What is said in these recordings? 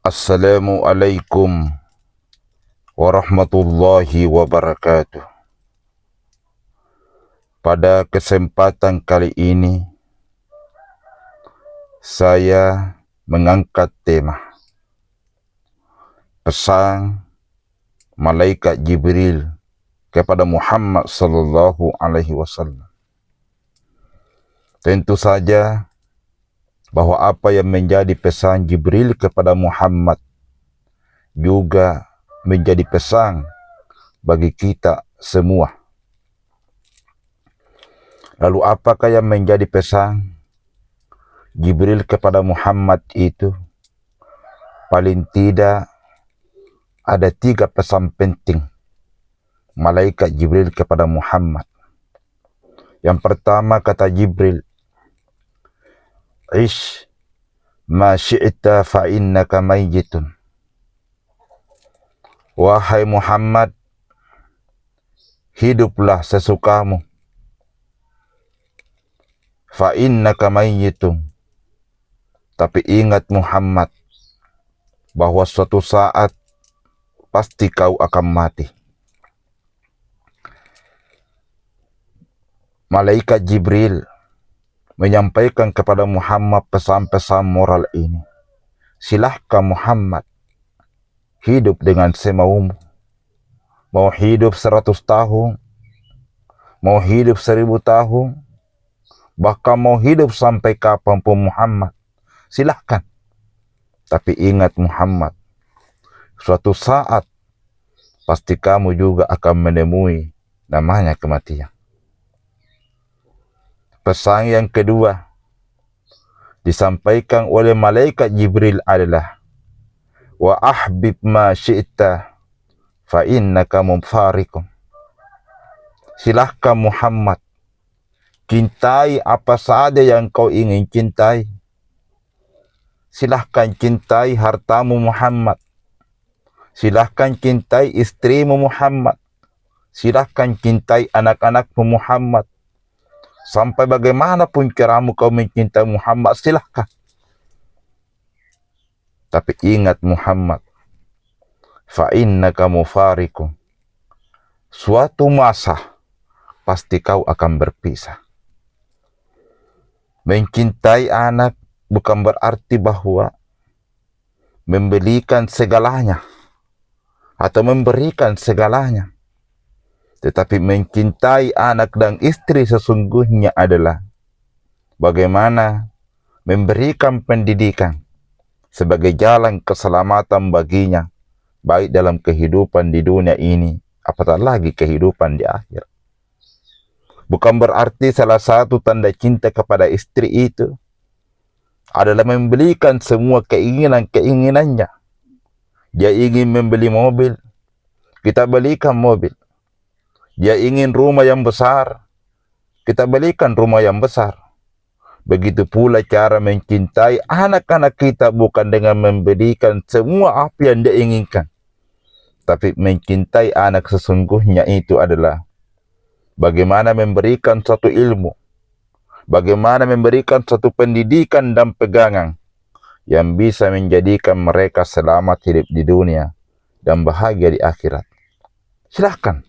Assalamualaikum warahmatullahi wabarakatuh. Pada kesempatan kali ini, saya mengangkat tema pesan malaikat Jibril kepada Muhammad sallallahu alaihi wasallam. Tentu saja bahwa apa yang menjadi pesan Jibril kepada Muhammad juga menjadi pesan bagi kita semua. Lalu apakah yang menjadi pesan Jibril kepada Muhammad itu? Paling tidak ada 3 pesan penting malaikat Jibril kepada Muhammad. Yang pertama kata Jibril, "Ish ma syi'ta fa innaka mayyitun." Wahai Muhammad, hiduplah sesukamu. Fa innaka mayyitun. Tapi ingat Muhammad, bahwa suatu saat pasti kau akan mati. Malaikat Jibril menyampaikan kepada Muhammad pesan-pesan moral ini. Silahkan Muhammad, hidup dengan semaumu. Mau hidup 100 tahun, mau hidup 1000 tahun, bahkan mau hidup sampai kapanpun Muhammad, silahkan. Tapi ingat Muhammad, suatu saat pasti kamu juga akan menemui namanya kematian. Pesan yang kedua disampaikan oleh malaikat Jibril adalah, wa ahbib ma syi'ta fa innaka mufariqun. Silahkan Muhammad, cintai apa saja yang kau ingin cintai. Silahkan cintai hartamu Muhammad. Silahkan cintai istrimu Muhammad. Silahkan cintai anak-anakmu Muhammad. Sampai bagaimanapun caramu kau mencintai Muhammad, silahkan. Tapi ingat Muhammad, fa innaka mufariqun. Suatu masa pasti kau akan berpisah. Mencintai anak bukan berarti bahwa membelikan segalanya atau memberikan segalanya. Tetapi mencintai anak dan istri sesungguhnya adalah bagaimana memberikan pendidikan sebagai jalan keselamatan baginya, baik dalam kehidupan di dunia ini, apatah lagi kehidupan di akhir. Bukan berarti salah satu tanda cinta kepada istri itu adalah membelikan semua keinginan-keinginannya. Dia ingin membeli mobil, kita belikan mobil. Dia ingin rumah yang besar, kita belikan rumah yang besar. Begitu pula cara mencintai anak-anak kita, bukan dengan memberikan semua apa yang dia inginkan. Tapi mencintai anak sesungguhnya itu adalah bagaimana memberikan suatu ilmu, bagaimana memberikan suatu pendidikan dan pegangan yang bisa menjadikan mereka selamat hidup di dunia dan bahagia di akhirat. Silahkan.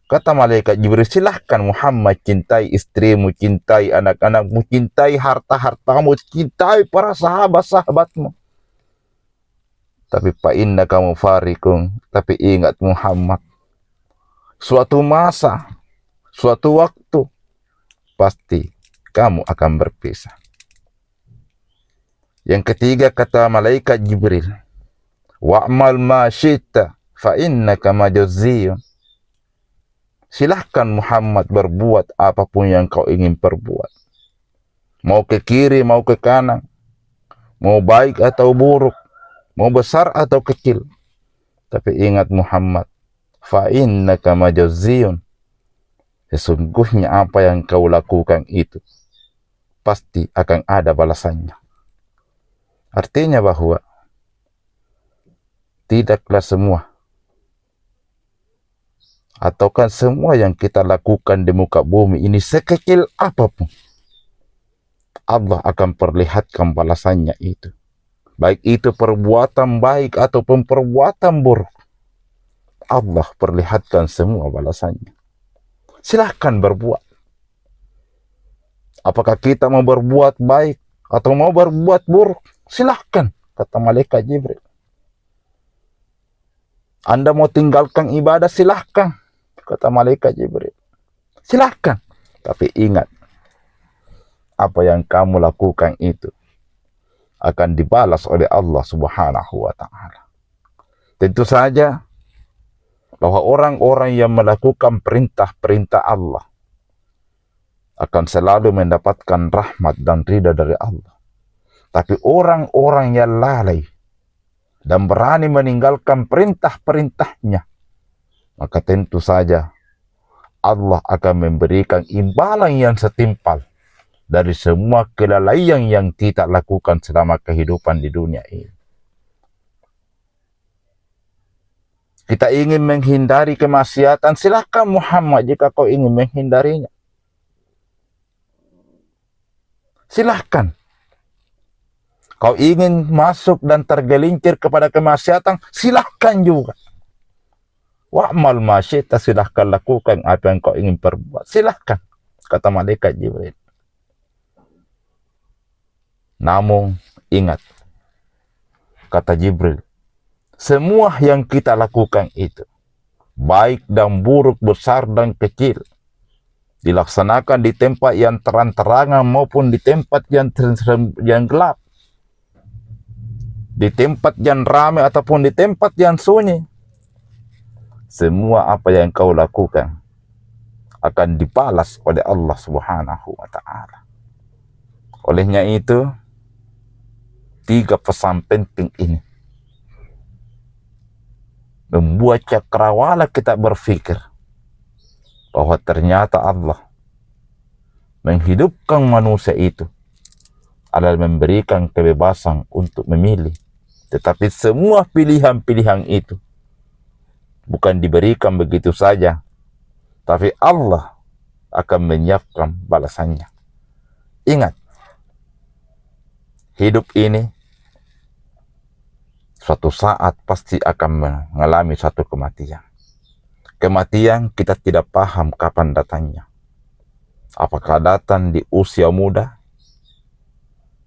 Kata malaikat Jibril, silahkan Muhammad, cintai istrimu, cintai anak-anakmu, cintai harta-hartamu, cintai para sahabat-sahabatmu. Tapi fa innaka mufariqun. Tapi ingat Muhammad, suatu masa, suatu waktu, pasti kamu akan berpisah. Yang ketiga kata malaikat Jibril, wa'mal ma syi'ta fa innaka majziyun. Silahkan Muhammad berbuat apapun yang kau ingin perbuat. Mau ke kiri, mau ke kanan. Mau baik atau buruk. Mau besar atau kecil. Tapi ingat Muhammad, fa innaka majziyun. Sesungguhnya apa yang kau lakukan itu pasti akan ada balasannya. Artinya bahwa tidaklah semua ataukah semua yang kita lakukan di muka bumi ini, sekecil apapun, Allah akan perlihatkan balasannya itu. baik itu perbuatan baik ataupun perbuatan buruk, Allah perlihatkan semua balasannya. Silahkan berbuat. Apakah kita mau berbuat baik atau mau berbuat buruk? Silahkan, kata malaikat Jibril. Anda mau tinggalkan ibadah, silahkan, kata malaikat Jibril. Silahkan. Tapi ingat, apa yang kamu lakukan itu akan dibalas oleh Allah Subhanahu wa Ta'ala. Tentu saja bahwa orang-orang yang melakukan perintah-perintah Allah akan selalu mendapatkan rahmat dan ridha dari Allah. Tapi orang-orang yang lalai dan berani meninggalkan perintah-perintahnya, maka tentu saja Allah akan memberikan imbalan yang setimpal dari semua kelalaian yang kita lakukan selama kehidupan di dunia ini. Kita ingin menghindari kemaksiatan, silahkan Muhammad jika kau ingin menghindarinya. Silahkan. Kau ingin masuk dan tergelincir kepada kemaksiatan, silahkan juga. Wa'mal ma syi'ta, silahkan lakukan apa yang kau ingin perbuat. Silahkan, kata malaikat Jibril. Namun ingat, kata Jibril, semua yang kita lakukan itu, baik dan buruk, besar dan kecil, dilaksanakan di tempat yang terang-terangan maupun di tempat yang gelap, di tempat yang ramai ataupun di tempat yang sunyi, semua apa yang kau lakukan akan dibalas oleh Allah Subhanahu wa Ta'ala. Olehnya itu, 3 pesan penting ini membuat cakrawala kita berpikir bahwa ternyata Allah menghidupkan manusia itu adalah memberikan kebebasan untuk memilih. Tetapi semua pilihan-pilihan itu bukan diberikan begitu saja, tapi Allah akan menyiapkan balasannya. Ingat, hidup ini suatu saat pasti akan mengalami satu kematian. Kematian kita tidak paham kapan datangnya. Apakah datang di usia muda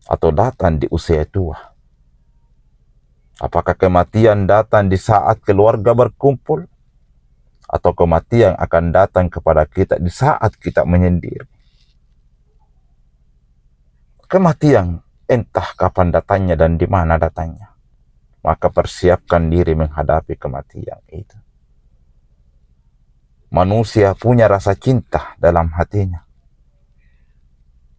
atau datang di usia tua? Apakah kematian datang di saat keluarga berkumpul atau kematian akan datang kepada kita di saat kita menyendiri? Kematian entah kapan datangnya dan di mana datangnya. Maka persiapkan diri menghadapi kematian itu. Manusia punya rasa cinta dalam hatinya.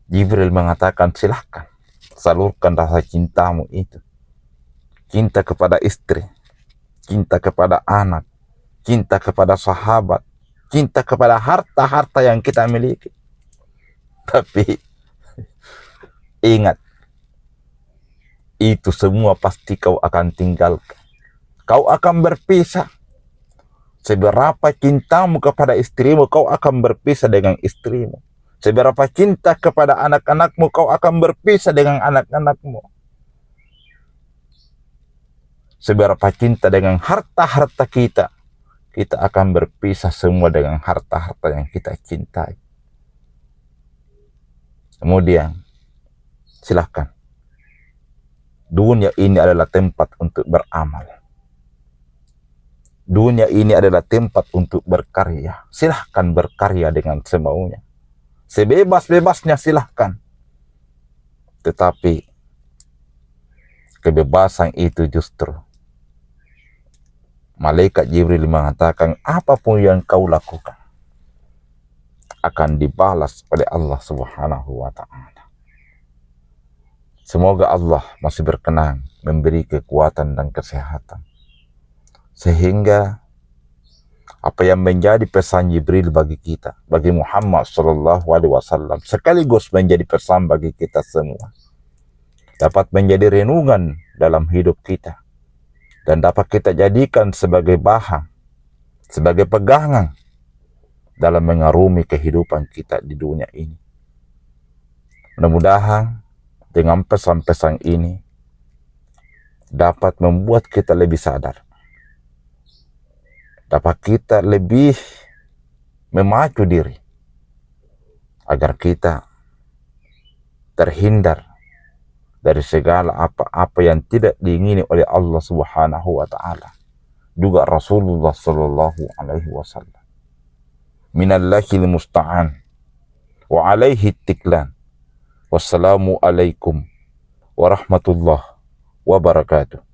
Jibril mengatakan, silahkan salurkan rasa cintamu itu. Cinta kepada istri, cinta kepada anak, cinta kepada sahabat, cinta kepada harta-harta yang kita miliki. Tapi ingat, itu semua pasti kau akan tinggalkan. Kau akan berpisah. Seberapa cintamu kepada istrimu, kau akan berpisah dengan istrimu. Seberapa cinta kepada anak-anakmu, kau akan berpisah dengan anak-anakmu. Seberapa cinta dengan harta-harta kita, kita akan berpisah semua dengan harta-harta yang kita cintai. Kemudian, silahkan. Dunia ini adalah tempat untuk beramal. Dunia ini adalah tempat untuk berkarya. Silahkan berkarya dengan semaunya. Sebebas-bebasnya silahkan. Tetapi kebebasan itu justru malaikat Jibril mengatakan apapun yang kau lakukan akan dibalas oleh Allah Subhanahu wa Ta'ala. Semoga Allah masih berkenan memberi kekuatan dan kesehatan, sehingga apa yang menjadi pesan Jibril bagi kita, bagi Muhammad SAW, sekaligus menjadi pesan bagi kita semua, dapat menjadi renungan dalam hidup kita, dan dapat kita jadikan sebagai bahan, sebagai pegangan dalam mengarungi kehidupan kita di dunia ini. Mudah-mudahan dengan pesan-pesan ini, dapat membuat kita lebih sadar, dapat kita lebih memacu diri agar kita terhindar dari segala apa-apa yang tidak diingini oleh Allah Subhanahu wa taala, juga Rasulullah sallallahu alaihi wasallam. Minallahil musta'an wa alaihi tiklan. Wassalamu alaikum warahmatullahi wabarakatuh.